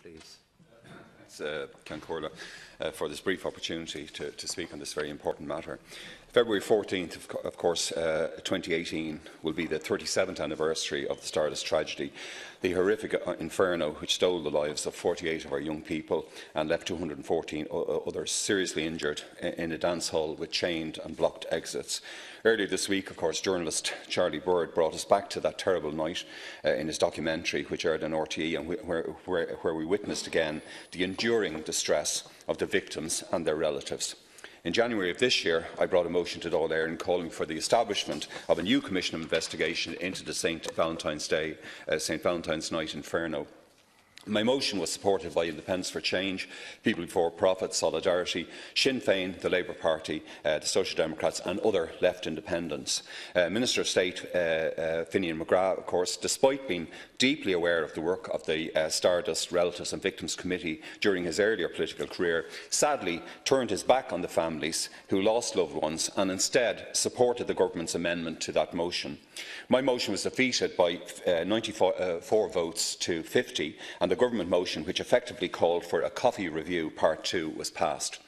Please. Thanks, Ceann for this brief opportunity to speak on this very important matter. February 14th, of course, 2018 will be the 37th anniversary of the Stardust tragedy, the horrific inferno which stole the lives of 48 of our young people and left 214 others seriously injured in a dance hall with chained and blocked exits. Earlier this week, of course, journalist Charlie Bird brought us back to that terrible night in his documentary, which aired on RTE, and where we witnessed again the enduring distress of the victims and their relatives. In January of this year, I brought a motion to Dáil Éireann calling for the establishment of a new commission of investigation into the St Valentine's Night inferno. My motion was supported by Independence for Change, People Before Profit, Solidarity, Sinn Féin, the Labour Party, the Social Democrats and other left independents. Minister of State Finian McGrath, of course, despite being deeply aware of the work of the Stardust Relatives and Victims Committee during his earlier political career, sadly turned his back on the families who lost loved ones and instead supported the government's amendment to that motion. My motion was defeated by 94 votes to 50, and the government motion, which effectively called for a coffee review Part 2, was passed.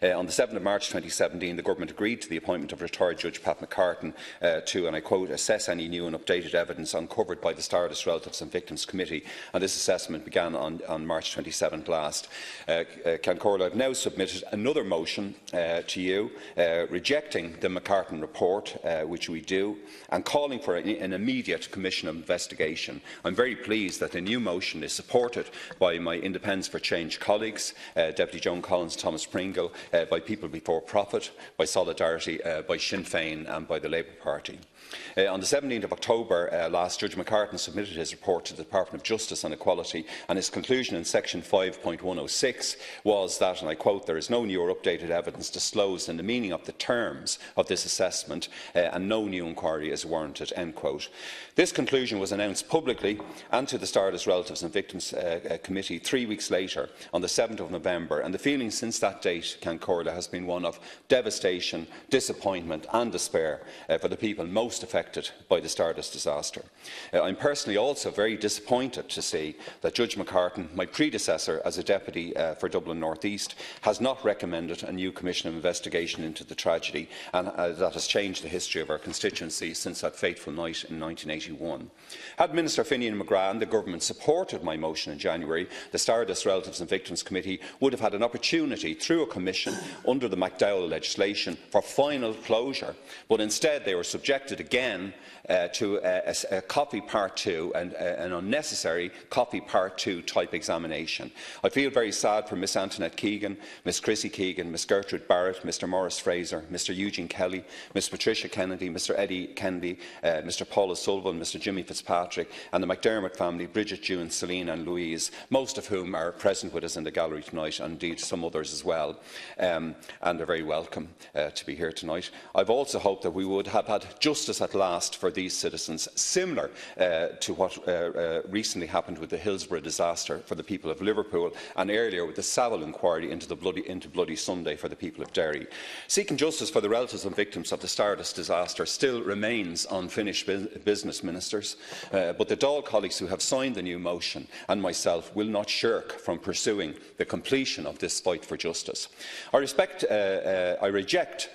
On the 7th of March 2017, the Government agreed to the appointment of retired Judge Pat McCartan to, and I quote, assess any new and updated evidence uncovered by the Stardust Relatives and Victims Committee, and this assessment began on March 27th last. Ceann, I've now submitted another motion to you, rejecting the McCartan report, which we do, and calling for an immediate commission of investigation. I'm very pleased that the new motion is supported by my Independence for Change colleagues, Deputy Joan Collins, Thomas Pringle, by People Before Profit, by Solidarity, by Sinn Féin and by the Labour Party. On the 17th of October last, Judge McCartan submitted his report to the Department of Justice and Equality, and his conclusion in section 5.106 was that, and I quote, there is no new or updated evidence disclosed in the meaning of the terms of this assessment and no new inquiry is warranted, end quote. This conclusion was announced publicly and to the Stardust Relatives and Victims Committee 3 weeks later, on the 7th of November, and the feeling since that date, Ceann, has been one of devastation, disappointment and despair for the people most affected by the Stardust disaster. I'm personally also very disappointed to see that Judge McCartan, my predecessor as a Deputy for Dublin North East, has not recommended a new commission of investigation into the tragedy, and that has changed the history of our constituency since that fateful night in 1981. Had Minister Finian McGrath and the Government supported my motion in January, the Stardust Relatives and Victims Committee would have had an opportunity through a commission under the McDowell legislation for final closure, but instead they were subjected again to a coffee Part 2 and an unnecessary coffee Part 2 type examination. I feel very sad for Miss Antoinette Keegan, Miss Chrissy Keegan, Miss Gertrude Barrett, Mr Maurice Fraser, Mr Eugene Kelly, Miss Patricia Kennedy, Mr Eddie Kennedy, Mr Paul O'Sullivan, Mr Jimmy Fitzpatrick and the McDermott family, Bridget, June, Celine and Louise, most of whom are present with us in the gallery tonight, and indeed some others as well, and are very welcome to be here tonight. I've also hoped that we would have had justice at last for these citizens, similar to what recently happened with the Hillsborough disaster for the people of Liverpool, and earlier with the Savile inquiry into Bloody Sunday for the people of Derry. Seeking justice for the relatives and victims of the Stardust disaster still remains unfinished business, ministers, but the Dáil colleagues who have signed the new motion and myself will not shirk from pursuing the completion of this fight for justice. I reject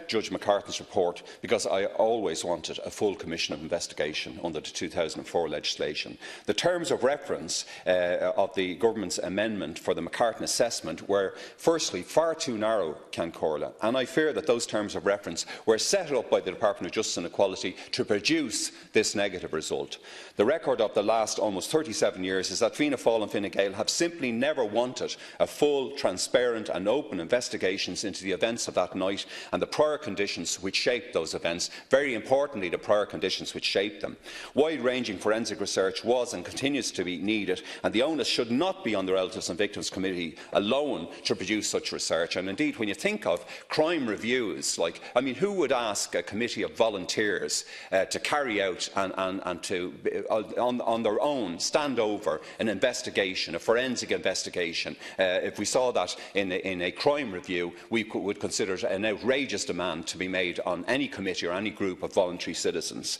Judge McCartan's report because I always wanted a full commission of investigation under the 2004 legislation. The terms of reference of the government's amendment for the McCartan Assessment were firstly far too narrow, Ceann, and I fear that those terms of reference were set up by the Department of Justice and Equality to produce this negative result. The record of the last almost 37 years is that Fianna Fáil and Fine Gael have simply never wanted a full, transparent and open investigations into the events of that night and the prior conditions which shaped those events, very importantly the prior conditions which shaped them. Wide-ranging forensic research was and continues to be needed, and the onus should not be on the Relatives and Victims Committee alone to produce such research. And indeed, when you think of crime reviews, who would ask a committee of volunteers to carry out and to, on their own, stand over an investigation, a forensic investigation? If we saw that in a crime review, we would consider considered an outrageous demand to be made on any committee or any group of voluntary citizens.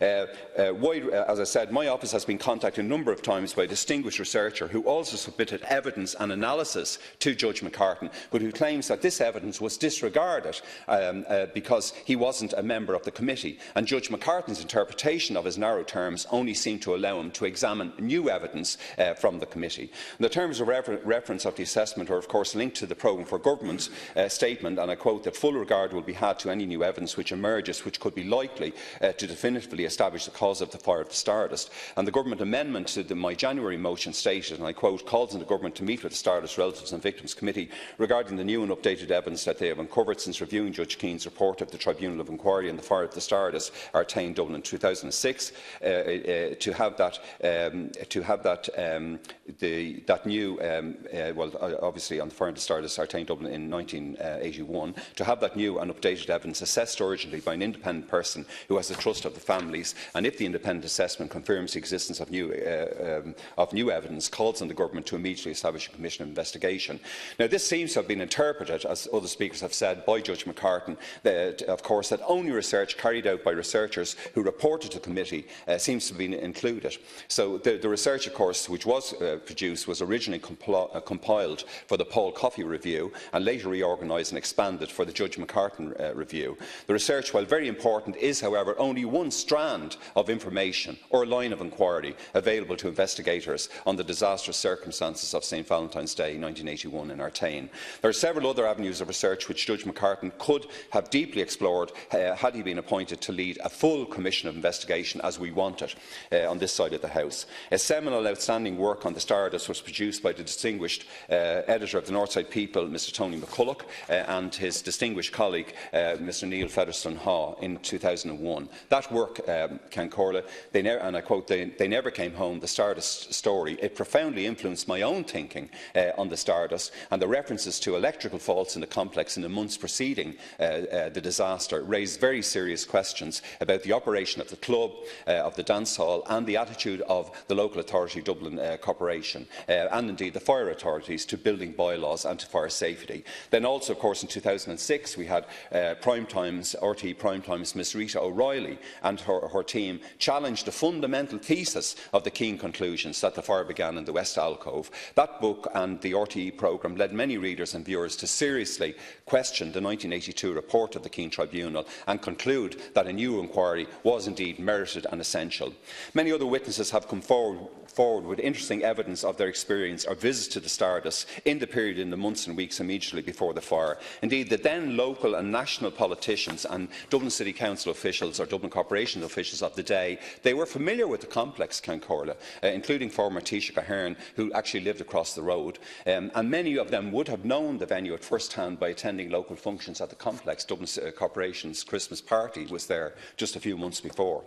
As I said, my office has been contacted a number of times by a distinguished researcher who also submitted evidence and analysis to Judge McCartan, but who claims that this evidence was disregarded because he wasn't a member of the committee, and Judge McCartan's interpretation of his narrow terms only seemed to allow him to examine new evidence from the committee. And the terms of reference of the assessment are of course linked to the Programme for Government's statement, and I quote that full regard will be had to any new evidence which emerges which could be likely to definitively establish the cause of the fire of the Stardust. And the Government amendment to my January motion stated, and I quote, calls on the Government to meet with the Stardust Relatives and Victims Committee regarding the new and updated evidence that they have uncovered since reviewing Judge Keane's report of the Tribunal of Inquiry in the fire of the Stardust, Artane, Dublin in 2006, to have that new, obviously on the fire of the Stardust, Artane, Dublin in 1981, to have that new and updated evidence assessed urgently by an independent person who has the trust of the families, and if the independent assessment confirms the existence of new evidence, calls on the Government to immediately establish a commission of investigation. Now, this seems to have been interpreted, as other speakers have said, by Judge McCartan, of course, that only research carried out by researchers who reported to the committee seems to have been included. So the research, of course, which was produced was originally compiled for the Paul Coffey review and later reorganised and expanded for the Judge McCartan review. The research, while very important, is, however, only one strand of information or line of inquiry available to investigators on the disastrous circumstances of St Valentine's Day 1981 in Artane. There are several other avenues of research which Judge McCartan could have deeply explored had he been appointed to lead a full commission of investigation as we want it on this side of the House. A seminal outstanding work on the Stardust was produced by the distinguished editor of the Northside People, Mr Tony McCulloch, and his distinguished colleague, Mr Neil Featherstone-Haw, in 2001. That work, Can Corla, and I quote, they never came home, the Stardust story. It profoundly influenced my own thinking on the Stardust, and the references to electrical faults in the complex in the months preceding the disaster raised very serious questions about the operation of the club, of the dance hall, and the attitude of the local authority, Dublin Corporation, and indeed the fire authorities to building bylaws and to fire safety. Then also, of course, in 2006 we had RTE Primetime's Miss Rita O'Reilly and her team challenged the fundamental thesis of the Keane conclusions that the fire began in the West Alcove. That book and the RTE programme led many readers and viewers to seriously question the 1982 report of the Keane Tribunal and conclude that a new inquiry was indeed merited and essential. Many other witnesses have come forward with interesting evidence of their experience or visits to the Stardust in the period in the months and weeks immediately before the fire. Indeed, the then local and national politicians and Dublin City Council officials or Dublin Corporation officials of the day, they were familiar with the complex, Can Corla, including former Taoiseach Ahern, who actually lived across the road, and many of them would have known the venue at first hand by attending local functions at the complex. Dublin Corporation's Christmas party was there just a few months before.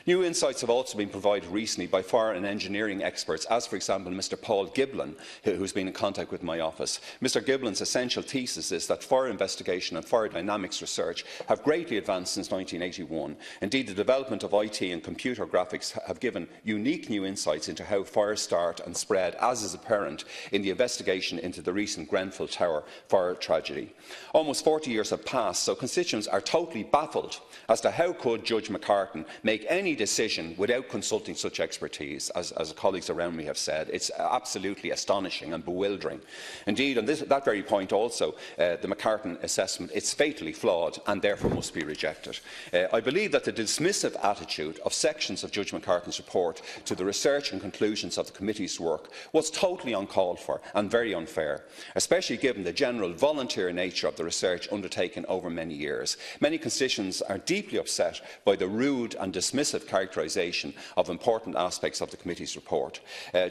New insights have also been provided recently by fire and engineering experts, as for example Mr Paul Giblin, who has been in contact with my office. Mr Giblin's essential thesis is that fire investigation and fire dynamics research have greatly advanced since 1981. Indeed, the development of IT and computer graphics have given unique new insights into how fires start and spread, as is apparent in the investigation into the recent Grenfell Tower fire tragedy. Almost 40 years have passed, so constituents are totally baffled as to how could Judge McCartan make any decision without consulting such expertise, as colleagues around me have said. It's absolutely astonishing and bewildering. Indeed, on that very point also, the McCartan assessment is fatally flawed and therefore must be rejected. I believe that the dismissive attitude of sections of Judge McCartan's report to the research and conclusions of the committee's work was totally uncalled for and very unfair, especially given the general volunteer nature of the research undertaken over many years. Many constituents are deeply upset by the rude and dismissive characterisation of important aspects of the committee's report.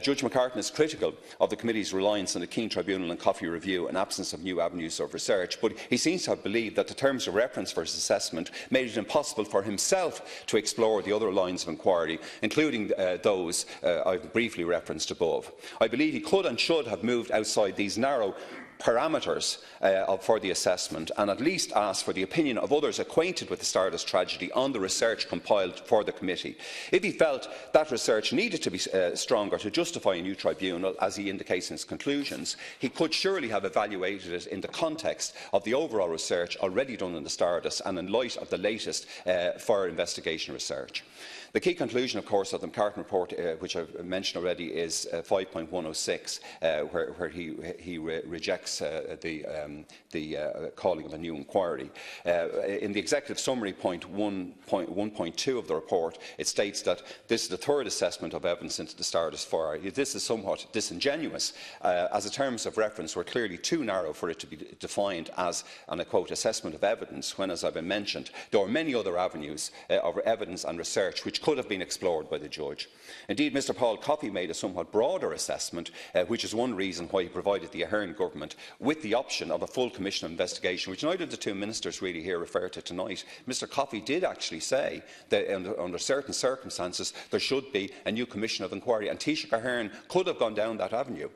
Judge McCartan is critical of the committee's reliance on the Keane Tribunal and Coffey Review and absence of new avenues of research, but he seems to have believed that the terms of reference for his assessment made it impossible for himself to explore the other lines of inquiry, including those I've briefly referenced above. I believe he could and should have moved outside these narrow parameters for the assessment and at least ask for the opinion of others acquainted with the Stardust tragedy on the research compiled for the committee. If he felt that research needed to be stronger to justify a new tribunal, as he indicates in his conclusions, he could surely have evaluated it in the context of the overall research already done in the Stardust and in light of the latest fire investigation research. The key conclusion, of course, of the McCartan report, which I have mentioned already, is 5.106, where he rejects the calling of a new inquiry. In the executive summary, point 1.2 of the report, it states that this is the third assessment of evidence into the Stardust fire. This is somewhat disingenuous, as the terms of reference were clearly too narrow for it to be defined as, and I quote, assessment of evidence, when, as I have mentioned, there are many other avenues of evidence and research which could have been explored by the judge. Indeed, Mr Paul Coffey made a somewhat broader assessment, which is one reason why he provided the Ahern government with the option of a full commission of investigation, which neither of the two ministers really here refer to tonight. Mr Coffey did actually say that under certain circumstances there should be a new commission of inquiry, and Taoiseach Ahern could have gone down that avenue.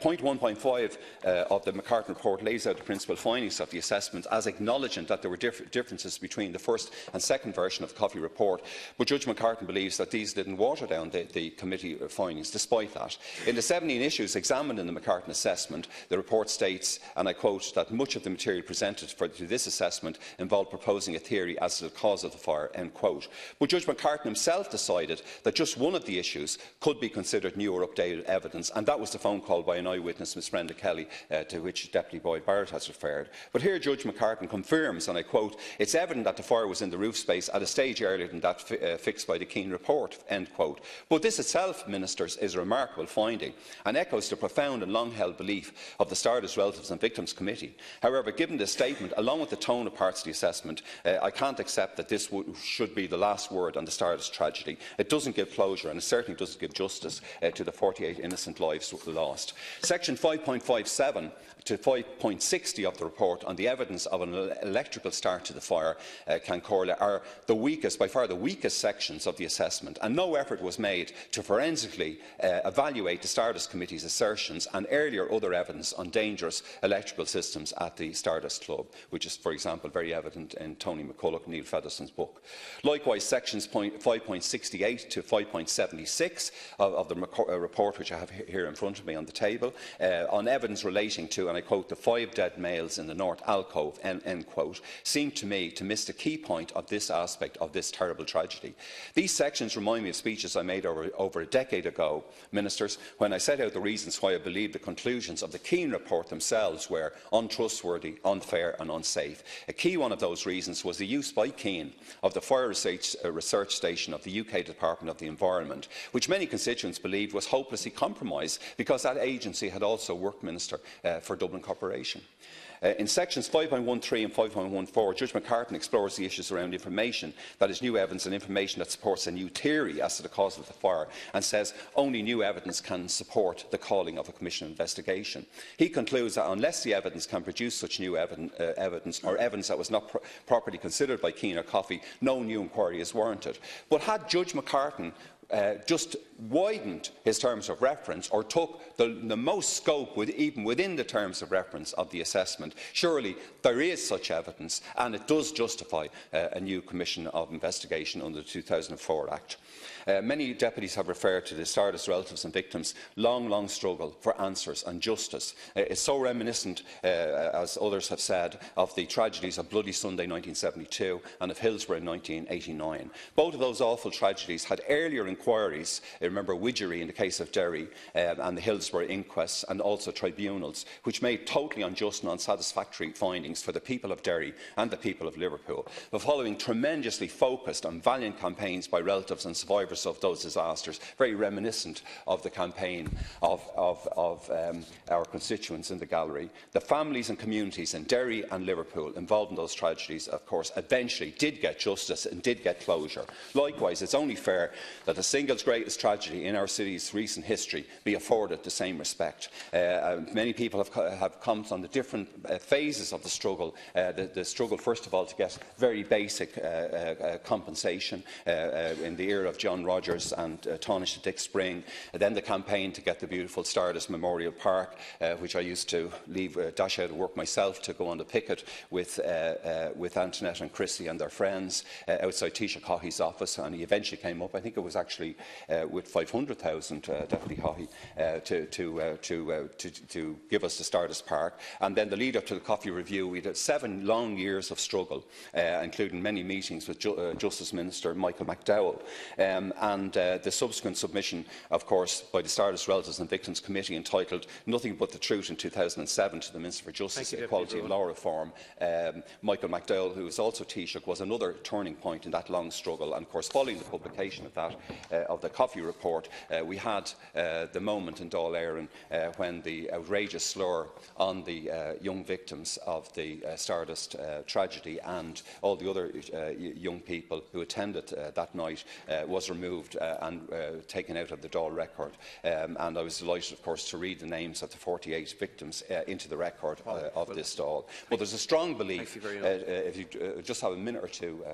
Point 1.5 of the McCartan report lays out the principal findings of the assessment as acknowledging that there were differences between the first and second version of the Coffey report, but Judge McCartan believes that these didn't water down the committee findings despite that. In the 17 issues examined in the McCartan assessment, the report states, and I quote, that much of the material presented for this assessment involved proposing a theory as to the cause of the fire, end quote. But Judge McCartan himself decided that just one of the issues could be considered new or updated evidence, and that was the phone call by an eyewitness, Ms Brenda Kelly, to which Deputy Boyd Barrett has referred. But here Judge McCartan confirms, and I quote, it's evident that the fire was in the roof space at a stage earlier than that fixed by the Keane report, end quote. But this itself, Ministers, is a remarkable finding and echoes the profound and long-held belief of the Stardust Relatives and Victims Committee. However, given this statement, along with the tone of parts of the assessment, I can't accept that this should be the last word on the Stardust tragedy. It doesn't give closure, and it certainly doesn't give justice to the 48 innocent lives lost. Section 5.57 to 5.60 of the report on the evidence of an electrical start to the fire, Cancorla, are the weakest, by far the weakest sections of the assessment, and no effort was made to forensically evaluate the Stardust Committee's assertions and earlier other evidence on dangerous electrical systems at the Stardust Club, which is, for example, very evident in Tony McCulloch, Neil Featherston's book. Likewise, sections 5.68 to 5.76 of the report, which I have here in front of me on the table, on evidence relating to, and I quote, the 5 dead males in the North Alcove, end quote, seem to me to miss the key point of this aspect of this terrible tragedy. These sections remind me of speeches I made over a decade ago, Ministers, when I set out the reasons why I believe the conclusions of the Keane report themselves were untrustworthy, unfair and unsafe. A key one of those reasons was the use by Keane of the Fire Research Station of the UK Department of the Environment, which many constituents believed was hopelessly compromised because that agency had also worked, Minister, for Dublin Corporation. In sections 5.13 and 5.14, Judge McCartan explores the issues around information, that is new evidence and information that supports a new theory as to the cause of the fire, and says only new evidence can support the calling of a commission investigation. He concludes that unless the evidence can produce such new evidence or evidence that was not properly considered by Keane or Coffey, no new inquiry is warranted. But had Judge McCartan just widened his terms of reference or took the most scope even within the terms of reference of the assessment, surely there is such evidence and it does justify a new commission of investigation under the 2004 Act. Many deputies have referred to the Stardust Relatives and Victims' long struggle for answers and justice. It's so reminiscent, as others have said, of the tragedies of Bloody Sunday 1972 and of Hillsborough in 1989. Both of those awful tragedies had earlier inquiries, remember Widgery in the case of Derry and the Hillsborough inquests, and also tribunals, which made totally unjust and unsatisfactory findings for the people of Derry and the people of Liverpool. But following tremendously focused and valiant campaigns by relatives and survivors of those disasters, very reminiscent of the campaign of our constituents in the gallery, the families and communities in Derry and Liverpool involved in those tragedies, of course, eventually did get justice and did get closure. Likewise, it's only fair that the single greatest tragedy tragedy in our city's recent history be afforded the same respect. Many people have commented on the different phases of the struggle. The struggle, first of all, to get very basic compensation in the era of John Rogers and Tánaiste Dick Spring, then the campaign to get the beautiful Stardust Memorial Park, which I used to dash out of work myself to go on the picket with Antoinette and Chrissy and their friends outside Taoiseach Haughey's office, and he eventually came up, I think it was actually with 500,000, Deputy Haughey, to give us the Stardust Park. And then the lead up to the Coffee Review, we had 7 long years of struggle, including many meetings with Justice Minister Michael McDowell, and the subsequent submission, of course, by the Stardust Relatives and Victims Committee entitled Nothing But the Truth in 2007 to the Minister for Justice, Equality and Law Reform. Michael McDowell, who was also Taoiseach, was another turning point in that long struggle. And of course, following the publication of that, of the Coffee Report, we had the moment in Dáil Éireann when the outrageous slur on the young victims of the Stardust tragedy and all the other young people who attended that night was removed and taken out of the Dáil record. And I was delighted, of course, to read the names of the 48 victims into the record of this Dáil. But there's a strong belief, if you just have a minute or two,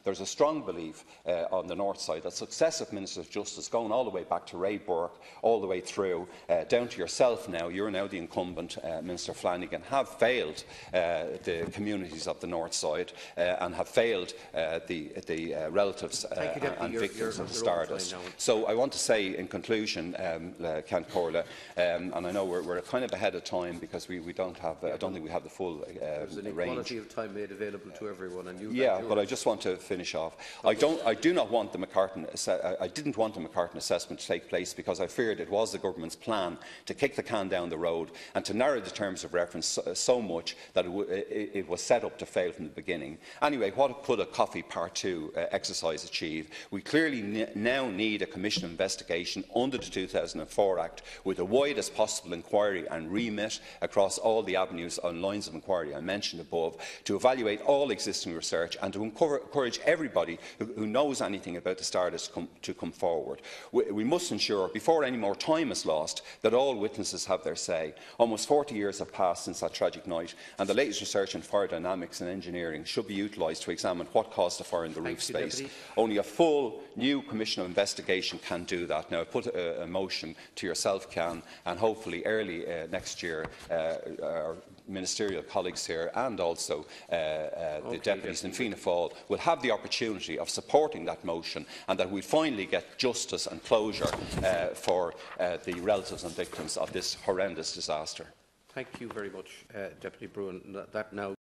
there's a strong belief on the north side that successive Ministers of Justice, going all the way back to Ray Burke, all the way through, down to yourself now, you're now the incumbent, Minister Flanagan, have failed the communities of the north side and have failed the relatives and victims of the Stardust. So I want to say in conclusion, Ceann Comhairle, and I know we're kind of ahead of time because we don't have, I don't think we have the full There's an equality of time made available to everyone, and you. Yeah, but I just want to finish off. I didn't want the McCartan assessment to take place because I feared it was the government's plan to kick the can down the road and to narrow the terms of reference so much that it was set up to fail from the beginning. Anyway, what could a Coffee Part 2 exercise achieve? We clearly now need a Commission investigation under the 2004 Act with the widest possible inquiry and remit across all the avenues and lines of inquiry I mentioned above, to evaluate all existing research and to encourage everybody who knows anything about the Stardust to come forward. We must ensure, before any more time is lost, that all witnesses have their say. Almost 40 years have passed since that tragic night, and the latest research in fire dynamics and engineering should be utilised to examine what caused the fire in the roof space. Only a full new Commission of investigation can do that. Now, I put a motion to yourself, Ceann, and hopefully early next year our ministerial colleagues here and also the deputies in Fianna Fáil will have the opportunity of supporting that motion, and that we finally get justice and closure for the relatives and victims of this horrendous disaster. Thank you very much, Deputy Broughan. That now